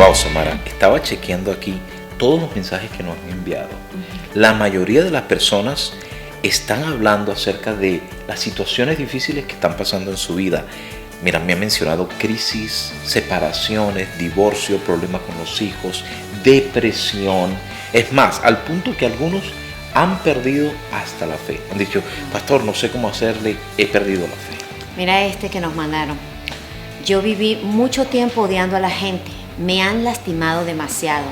Wow, Samara, estaba chequeando aquí todos los mensajes que nos han enviado. La mayoría de las personas están hablando acerca de las situaciones difíciles que están pasando en su vida. Mira, me han mencionado crisis, separaciones, divorcio, problemas con los hijos, depresión. Es más, al punto que algunos han perdido hasta la fe. Han dicho, pastor, no sé cómo hacerle, he perdido la fe. Mira este que nos mandaron. Yo viví mucho tiempo odiando a la gente. Me han lastimado demasiado.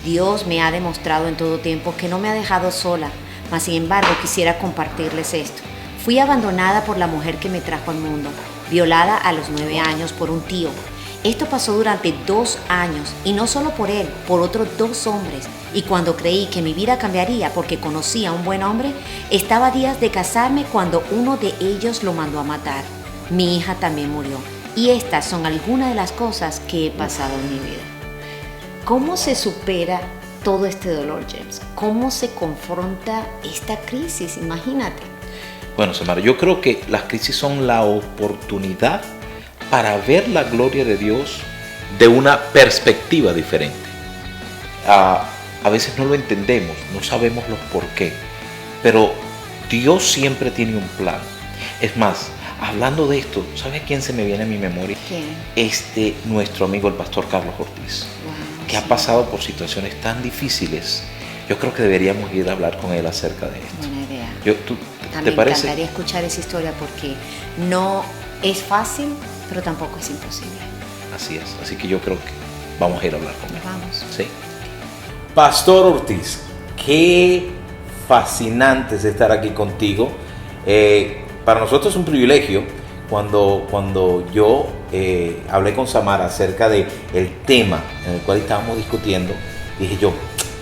Dios me ha demostrado en todo tiempo que no me ha dejado sola. Mas sin embargo quisiera compartirles esto. Fui abandonada por la mujer que me trajo al mundo. Violada a los 9 años por un tío. Esto pasó durante 2 años y no solo por él, por otros 2 hombres. Y cuando creí que mi vida cambiaría porque conocí a un buen hombre, estaba a días de casarme cuando uno de ellos lo mandó a matar. Mi hija también murió. Y estas son algunas de las cosas que he pasado en mi vida. ¿Cómo se supera todo este dolor, James? ¿Cómo se confronta esta crisis? Imagínate. Bueno, Samara, yo creo que las crisis son la oportunidad para ver la gloria de Dios de una perspectiva diferente. A veces no lo entendemos, no sabemos los por qué, pero Dios siempre tiene un plan. Es más, hablando de esto, ¿sabes quién se me viene a mi memoria? ¿Quién? Nuestro amigo el pastor Carlos Ortiz, que ha pasado por situaciones tan difíciles. Yo creo que deberíamos ir a hablar con él acerca de esto. Buena idea. ¿Te parece? Me encantaría escuchar esa historia porque no es fácil, pero tampoco es imposible. Así es, así que yo creo que vamos a ir a hablar con él. Vamos. ¿Sí? Pastor Ortiz, qué fascinante es estar aquí contigo. Para nosotros es un privilegio. Cuando yo hablé con Samara acerca del tema en el cual estábamos discutiendo, dije yo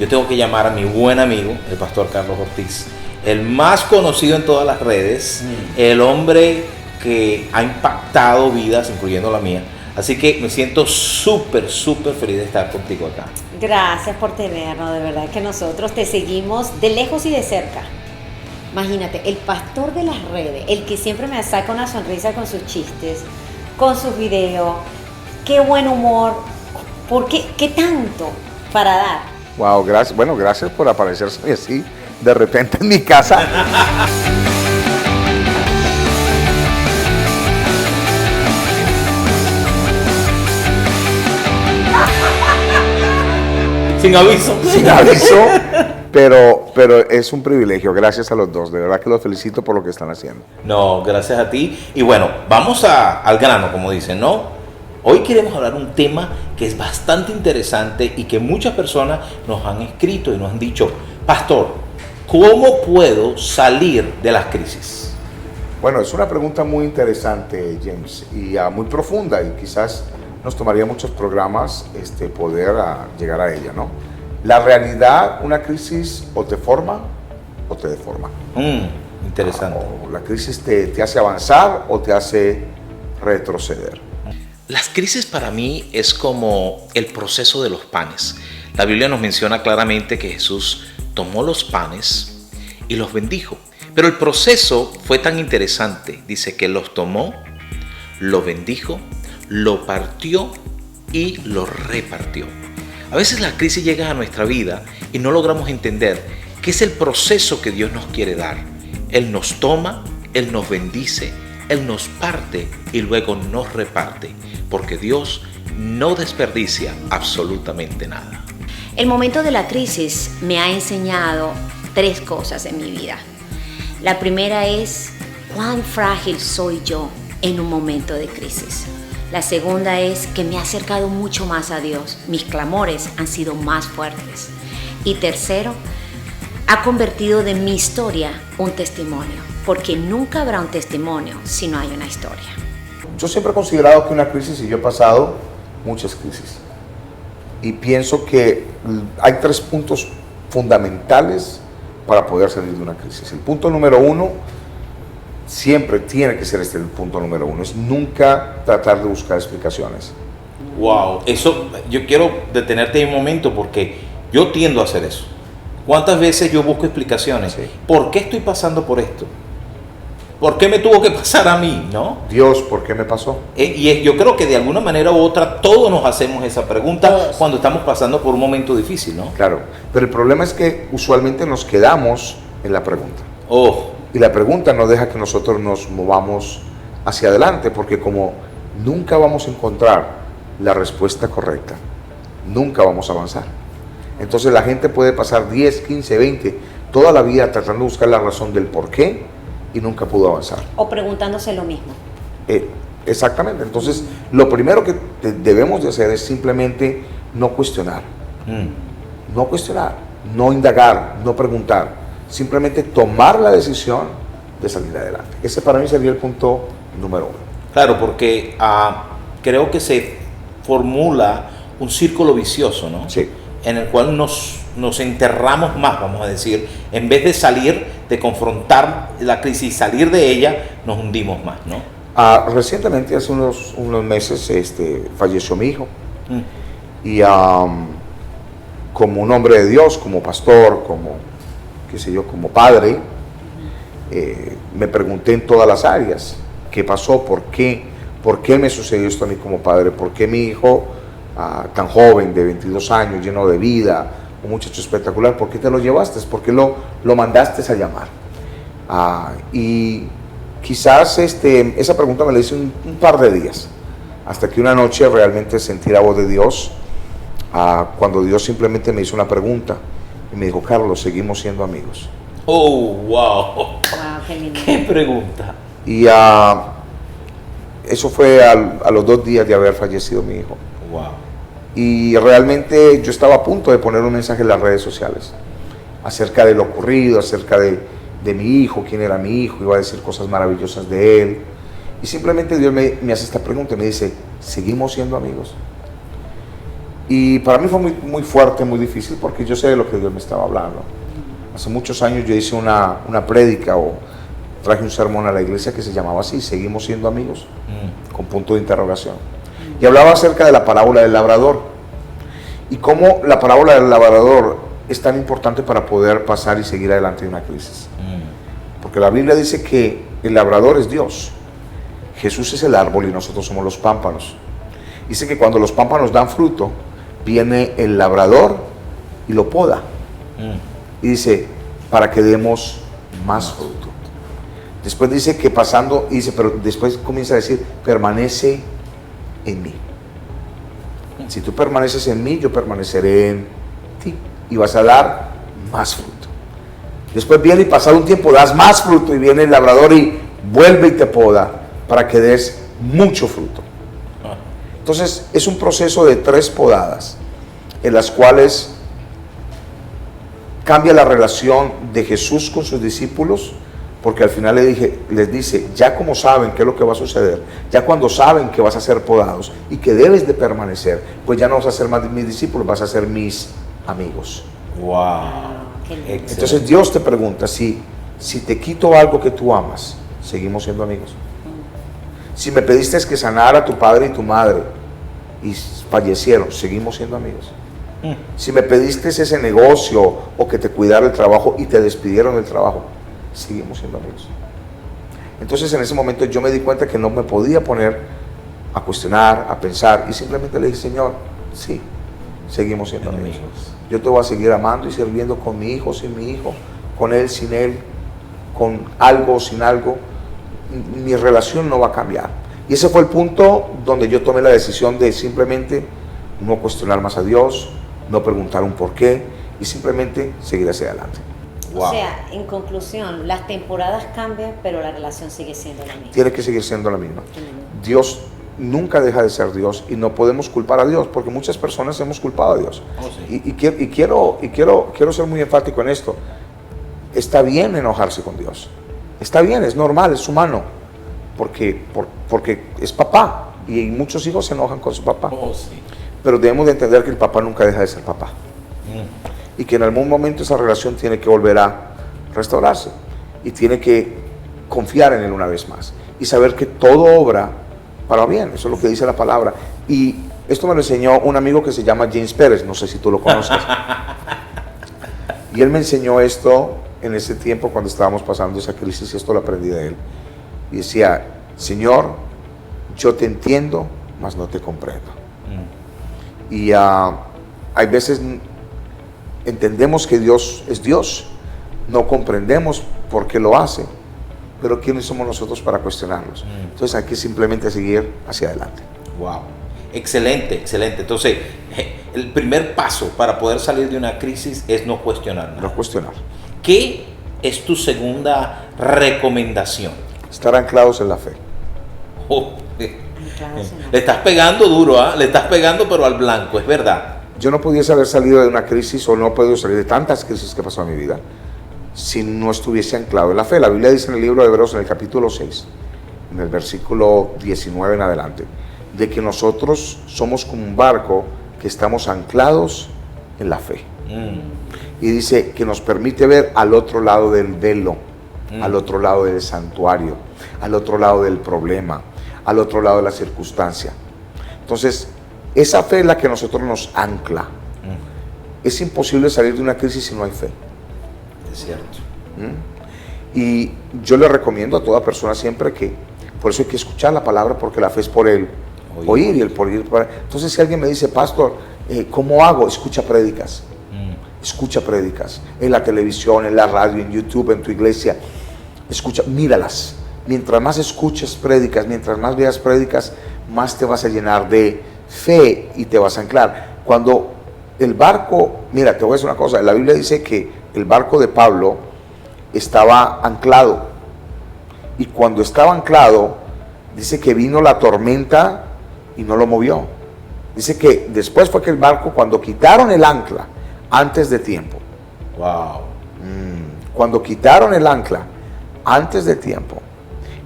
tengo que llamar a mi buen amigo, el pastor Carlos Ortiz, el más conocido en todas las redes, el hombre que ha impactado vidas, incluyendo la mía. Así que me siento súper feliz de estar contigo acá. Gracias por tenernos, de verdad que nosotros te seguimos de lejos y de cerca. Imagínate, el pastor de las redes, el que siempre me saca una sonrisa con sus chistes, con sus videos, qué buen humor, ¿por qué? ¿Qué tanto para dar? Wow, gracias. Bueno, gracias por aparecerse así de repente en mi casa. Sin aviso. Sin aviso. Pero es un privilegio, gracias a los dos, de verdad que los felicito por lo que están haciendo. No, gracias a ti. Y bueno, vamos al grano, como dicen, ¿no? Hoy queremos hablar un tema que es bastante interesante y que muchas personas nos han escrito y nos han dicho, pastor, ¿cómo puedo salir de las crisis? Bueno, es una pregunta muy interesante, James, y muy profunda, y quizás nos tomaría muchos programas poder llegar a ella, ¿no? La realidad, una crisis o te forma o te deforma. Interesante. O la crisis te hace avanzar o te hace retroceder. Las crisis para mí es como el proceso de los panes. La Biblia nos menciona claramente que Jesús tomó los panes y los bendijo. Pero el proceso fue tan interesante. Dice que los tomó, lo bendijo, lo partió y lo repartió. A veces la crisis llega a nuestra vida y no logramos entender qué es el proceso que Dios nos quiere dar. Él nos toma, Él nos bendice, Él nos parte y luego nos reparte, porque Dios no desperdicia absolutamente nada. El momento de la crisis me ha enseñado 3 cosas en mi vida. La primera es cuán frágil soy yo en un momento de crisis. La segunda es que me ha acercado mucho más a Dios. Mis clamores han sido más fuertes. Y tercero, ha convertido de mi historia un testimonio, porque nunca habrá un testimonio si no hay una historia. Yo siempre he considerado que una crisis, y yo he pasado muchas crisis, y pienso que hay 3 puntos fundamentales para poder salir de una crisis. El punto número 1, siempre tiene que ser el punto número 1, es nunca tratar de buscar explicaciones. Wow, eso yo quiero detenerte ahí un momento porque yo tiendo a hacer eso. ¿Cuántas veces yo busco explicaciones? Sí. ¿Por qué estoy pasando por esto? ¿por qué me tuvo que pasar a mí? ¿No? Dios, ¿por qué me pasó? Yo creo que de alguna manera u otra todos nos hacemos esa pregunta Todos. cuando estamos pasando por un momento difícil, ¿no? Claro, pero el problema es que usualmente nos quedamos en la pregunta. Oh, Y la pregunta no deja que nosotros nos movamos hacia adelante, porque como nunca vamos a encontrar la respuesta correcta, nunca vamos a avanzar. Entonces la gente puede pasar 10, 15, 20, toda la vida tratando de buscar la razón del por qué y nunca pudo avanzar. O preguntándose lo mismo. Exactamente. Entonces lo primero que debemos de hacer es simplemente no cuestionar. No cuestionar, no indagar, no preguntar. Simplemente tomar la decisión de salir adelante. Ese para mí sería el punto número 1. claro, porque creo que se formula un círculo vicioso, ¿no? Sí. En el cual nos enterramos más, vamos a decir, en vez de salir, de confrontar la crisis y salir de ella, nos hundimos más, ¿no? Recientemente, hace unos meses, falleció mi hijo. Y como un hombre de Dios, como pastor, como, qué sé yo, como padre, me pregunté en todas las áreas, ¿qué pasó? ¿Por qué me sucedió esto a mí como padre? ¿Por qué mi hijo, tan joven, de 22 años, lleno de vida, un muchacho espectacular, por qué te lo llevaste? ¿Por qué lo mandaste a llamar? Y quizás esa pregunta me la hice un par de días, hasta que una noche realmente sentí la voz de Dios, cuando Dios simplemente me hizo una pregunta y me dijo: Carlos, seguimos siendo amigos. Oh, wow. Wow, qué lindo. ¿Qué pregunta? Y eso fue a los 2 días de haber fallecido mi hijo. Wow. Y realmente yo estaba a punto de poner un mensaje en las redes sociales acerca de lo ocurrido, acerca de mi hijo, quién era mi hijo, iba a decir cosas maravillosas de él. Y simplemente Dios me hace esta pregunta y me dice: ¿seguimos siendo amigos? Y para mí fue muy, muy fuerte, muy difícil, porque yo sé de lo que Dios me estaba hablando. Hace muchos años yo hice una prédica o traje un sermón a la iglesia que se llamaba así: ¿seguimos siendo amigos? Con punto de interrogación. Y hablaba acerca de la parábola del labrador y cómo la parábola del labrador es tan importante para poder pasar y seguir adelante de una crisis. Porque la Biblia dice que el labrador es Dios, Jesús es el árbol y nosotros somos los pámpanos. Dice que cuando los pámpanos dan fruto, viene el labrador y lo poda. Y dice: para que demos más fruto. Después dice que pasando, y dice, pero después comienza a decir: permanece en mí. Si tú permaneces en mí, yo permaneceré en ti y vas a dar más fruto. Después viene y pasado un tiempo das más fruto y viene el labrador y vuelve y te poda para que des mucho fruto. Entonces es un proceso de 3 podadas en las cuales cambia la relación de Jesús con sus discípulos, porque al final les dice: ya como saben qué es lo que va a suceder, ya cuando saben que vas a ser podados y que debes de permanecer, pues ya no vas a ser más mis discípulos, vas a ser mis amigos. Wow. Qué lindo. Excelente. Entonces Dios te pregunta: si te quito algo que tú amas, ¿seguimos siendo amigos? Si me pediste que sanara a tu padre y tu madre y fallecieron, ¿seguimos siendo amigos? Si me pediste ese negocio o que te cuidara el trabajo y te despidieron del trabajo, seguimos siendo amigos. Entonces en ese momento yo me di cuenta que no me podía poner a cuestionar, a pensar, y simplemente le dije: Señor, sí, seguimos siendo amigos. Yo te voy a seguir amando y sirviendo con mi hijo, sin mi hijo, con él, sin él, con algo o sin algo. Mi relación no va a cambiar. Y ese fue el punto donde yo tomé la decisión de simplemente no cuestionar más a Dios, no preguntar un por qué y simplemente seguir hacia adelante. Wow. O sea, en conclusión, las temporadas cambian, pero la relación sigue siendo la misma. Tiene que seguir siendo la misma. Qué lindo. Dios nunca deja de ser Dios y no podemos culpar a Dios, porque muchas personas hemos culpado a Dios. Oh, sí. Y quiero ser muy enfático en esto. Está bien enojarse con Dios. Está bien, es normal, es humano. Porque es papá. Y muchos hijos se enojan con su papá. Oh, sí. Pero debemos de entender que el papá nunca deja de ser papá. Y que en algún momento esa relación tiene que volver a restaurarse. Y tiene que confiar en él una vez más. Y saber que todo obra para bien. Eso es lo que dice la palabra. Y esto me lo enseñó un amigo que se llama James Pérez. No sé si tú lo conoces. Y él me enseñó esto en ese tiempo cuando estábamos pasando esa crisis. Y esto lo aprendí de él. y decía, Señor, yo te entiendo, mas no te comprendo. Y hay veces entendemos que Dios es Dios, no comprendemos por qué lo hace, pero ¿quiénes somos nosotros para cuestionarlos? Entonces hay que simplemente seguir hacia adelante. Wow, excelente, excelente. Entonces, el primer paso para poder salir de una crisis es no cuestionar nada. No cuestionar. ¿Qué es tu segunda recomendación? Estar anclados en la fe. Oh, le estás pegando duro, ¿ah? Le estás pegando pero al blanco, es verdad. Yo no pudiese haber salido de una crisis o no he podido salir de tantas crisis que pasó en mi vida si no estuviese anclado en la fe. La Biblia dice en el libro de Hebreos, en el capítulo 6, en el versículo 19 en adelante, de que nosotros somos como un barco que estamos anclados en la fe. Y dice que nos permite ver al otro lado del velo, al otro lado del santuario, al otro lado del problema, al otro lado de la circunstancia. Entonces, esa fe es la que a nosotros nos ancla. Es imposible salir de una crisis si no hay fe. Es cierto. Y yo le recomiendo a toda persona siempre que, por eso hay que escuchar la palabra, porque la fe es por el oír y el por ir. Entonces, si alguien me dice, pastor, ¿cómo hago? Escucha prédicas. Escucha prédicas en la televisión, en la radio, en YouTube, en tu iglesia. Escucha, míralas. Mientras más escuches prédicas, mientras más veas prédicas, más te vas a llenar de fe y te vas a anclar. Cuando el barco, mira, te voy a decir una cosa, la Biblia dice que el barco de Pablo estaba anclado, y cuando estaba anclado, dice que vino la tormenta y no lo movió. Dice que después fue que el barco, cuando quitaron el ancla antes de tiempo, cuando quitaron el ancla antes de tiempo,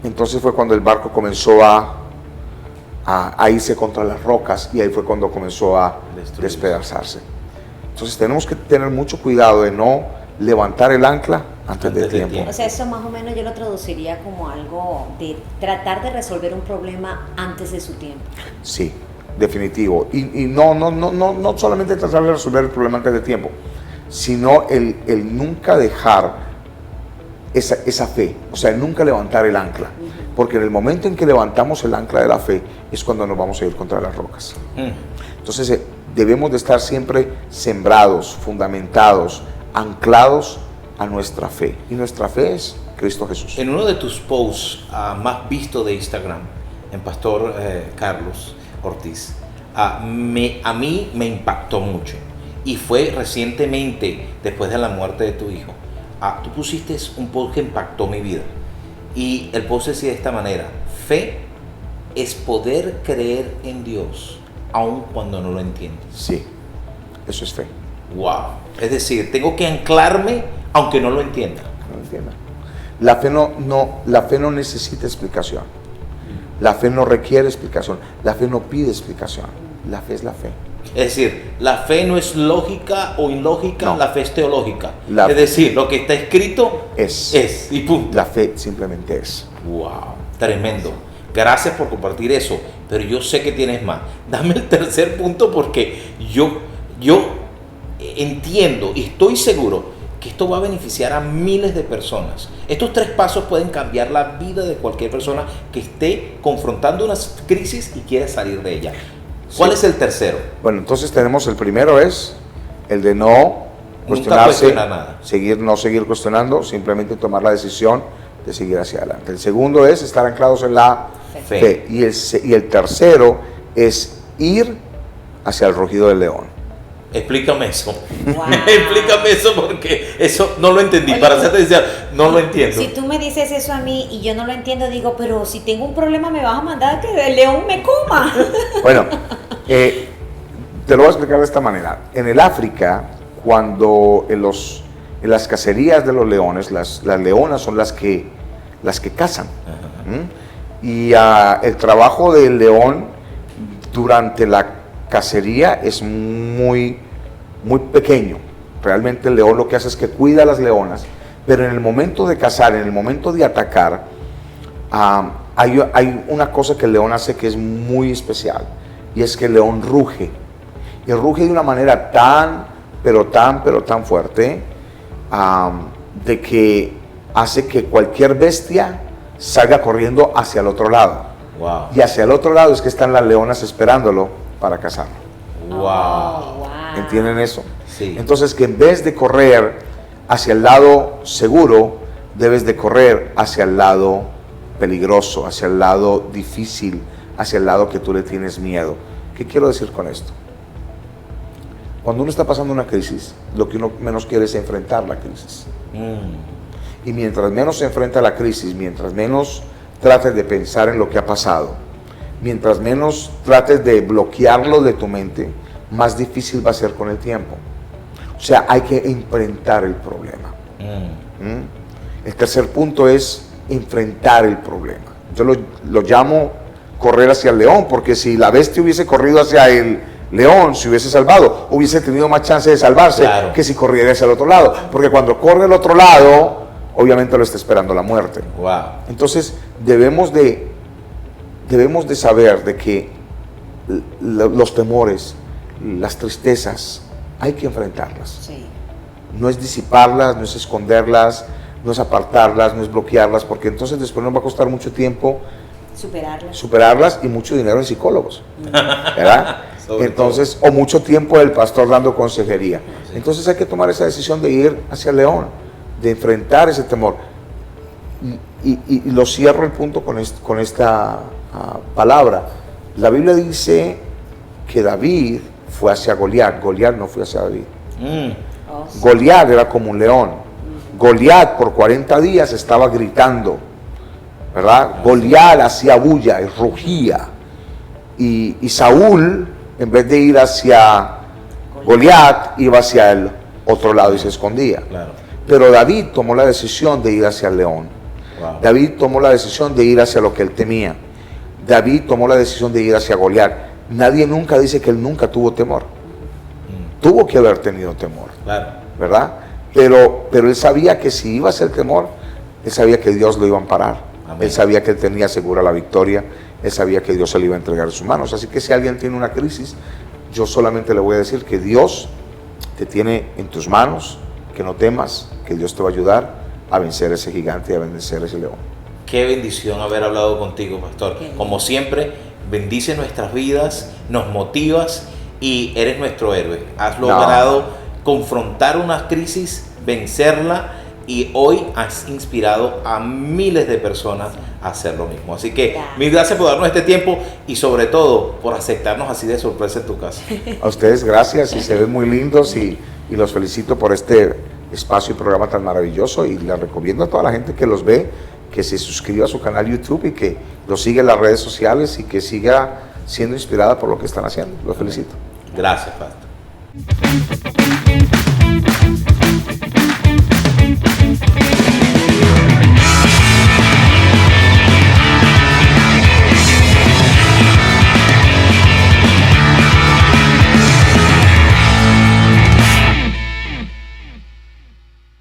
entonces fue cuando el barco comenzó a irse contra las rocas, y ahí fue cuando comenzó a despedazarse. Entonces tenemos que tener mucho cuidado de no levantar el ancla antes de tiempo. O sea, eso más o menos yo lo traduciría como algo de tratar de resolver un problema antes de su tiempo. Sí, definitivo. Y no solamente tratar de resolver el problema antes de tiempo, sino el nunca dejar esa fe, o sea, nunca levantar el ancla, porque en el momento en que levantamos el ancla de la fe es cuando nos vamos a ir contra las rocas. Entonces debemos de estar siempre sembrados, fundamentados, anclados a nuestra fe, y nuestra fe es Cristo Jesús. En uno de tus posts más vistos de Instagram, en Pastor Carlos Ortiz, a mí me impactó mucho, y fue recientemente, después de la muerte de tu hijo. Tú pusiste un post que impactó mi vida, y el post decía de esta manera: fe es poder creer en Dios aun cuando no lo entiendes. Sí, eso es fe. Wow. Es decir, tengo que anclarme aunque no lo entienda. No entienda. La fe no necesita explicación. La fe no requiere explicación. La fe no pide explicación. La fe es la fe. Es decir, la fe no es lógica o ilógica, no. La fe es teológica. Es decir, lo que está escrito es y punto. La fe simplemente es. Wow, tremendo. Gracias por compartir eso, pero yo sé que tienes más. Dame el tercer punto, porque yo entiendo y estoy seguro que esto va a beneficiar a miles de personas. Estos 3 pasos pueden cambiar la vida de cualquier persona que esté confrontando una crisis y quiera salir de ella. ¿Cuál es el tercero? Bueno, entonces tenemos el primero, es el de no cuestionarse, no seguir cuestionando, simplemente tomar la decisión de seguir hacia adelante. El segundo es estar anclados en la fe. Y el tercero es ir hacia el rugido del león. Explícame eso. Wow. Explícame eso, porque eso no lo entendí. Oye, para serte sincero, no lo entiendo. Si tú me dices eso a mí y yo no lo entiendo, digo, pero si tengo un problema me vas a mandar a que el león me coma. Bueno, te lo voy a explicar de esta manera. En el África, cuando en las cacerías de los leones, las leonas son las que cazan. Y el trabajo del león durante la cacería es muy pequeño. Realmente el león lo que hace es que cuida a las leonas, pero en el momento de cazar, en el momento de atacar, hay una cosa que el león hace que es muy especial, y es que el león ruge, y ruge de una manera tan fuerte, de que hace que cualquier bestia salga corriendo hacia el otro lado. Wow. Y hacia el otro lado es que están las leonas esperándolo para cazarlo. Wow. Wow. ¿Entienden eso? Sí. Entonces que en vez de correr hacia el lado seguro, debes de correr hacia el lado peligroso, hacia el lado difícil, hacia el lado que tú le tienes miedo. ¿Qué quiero decir con esto? Cuando uno está pasando una crisis, lo que uno menos quiere es enfrentar la crisis. Y mientras menos se enfrenta a la crisis, mientras menos trates de pensar en lo que ha pasado, mientras menos trates de bloquearlo de tu mente, más difícil va a ser con el tiempo. O sea, hay que enfrentar el problema. El tercer punto es enfrentar el problema. Yo lo llamo correr hacia el león, porque si la bestia hubiese corrido hacia el león, se hubiese salvado, hubiese tenido más chance de salvarse, claro, que si corriera hacia el otro lado. Porque cuando corre al otro lado, obviamente lo está esperando la muerte. Wow. Entonces, debemos de saber de que los temores, las tristezas, hay que enfrentarlas. Sí. No es disiparlas, no es esconderlas, no es apartarlas, no es bloquearlas, porque entonces después nos va a costar mucho tiempo superarlas y mucho dinero en psicólogos, ¿verdad? Entonces, o mucho tiempo el pastor dando consejería. Sí. Entonces hay que tomar esa decisión de ir hacia el león, de enfrentar ese temor. Y lo cierro el punto con esta palabra. La Biblia dice que David fue hacia Goliat. Goliat no fue hacia David. Goliat era como un león. Goliat por 40 días estaba gritando, ¿verdad? Goliat hacía bulla y rugía. Y Saúl, en vez de ir hacia Goliat, iba hacia el otro lado y se escondía. Claro. Pero David tomó la decisión de ir hacia el león. Wow. David tomó la decisión de ir hacia lo que él temía. David tomó la decisión de ir hacia Goliat. Nadie nunca dice que él nunca tuvo temor. Tuvo que haber tenido temor, claro, ¿verdad? Pero él sabía que si iba a ser temor, él sabía que Dios lo iba a amparar. Amén. Él sabía que él tenía segura la victoria. Él sabía que Dios se le iba a entregar en sus manos. Así que si alguien tiene una crisis, yo solamente le voy a decir que Dios te tiene en tus manos, que no temas, que Dios te va a ayudar a vencer ese gigante y a vencer ese león. Qué bendición haber hablado contigo, pastor. Como siempre, bendice nuestras vidas, nos motivas y eres nuestro héroe. Has logrado confrontar una crisis, vencerla, y hoy has inspirado a miles de personas a hacer lo mismo. Así que mil gracias por darnos este tiempo y sobre todo por aceptarnos así de sorpresa en tu casa. A ustedes gracias, y se ven muy lindos, y los felicito por este espacio y programa tan maravilloso, y les recomiendo a toda la gente que los ve que se suscriba a su canal YouTube y que los siga en las redes sociales y que siga siendo inspirada por lo que están haciendo. Los felicito. Gracias, pastor.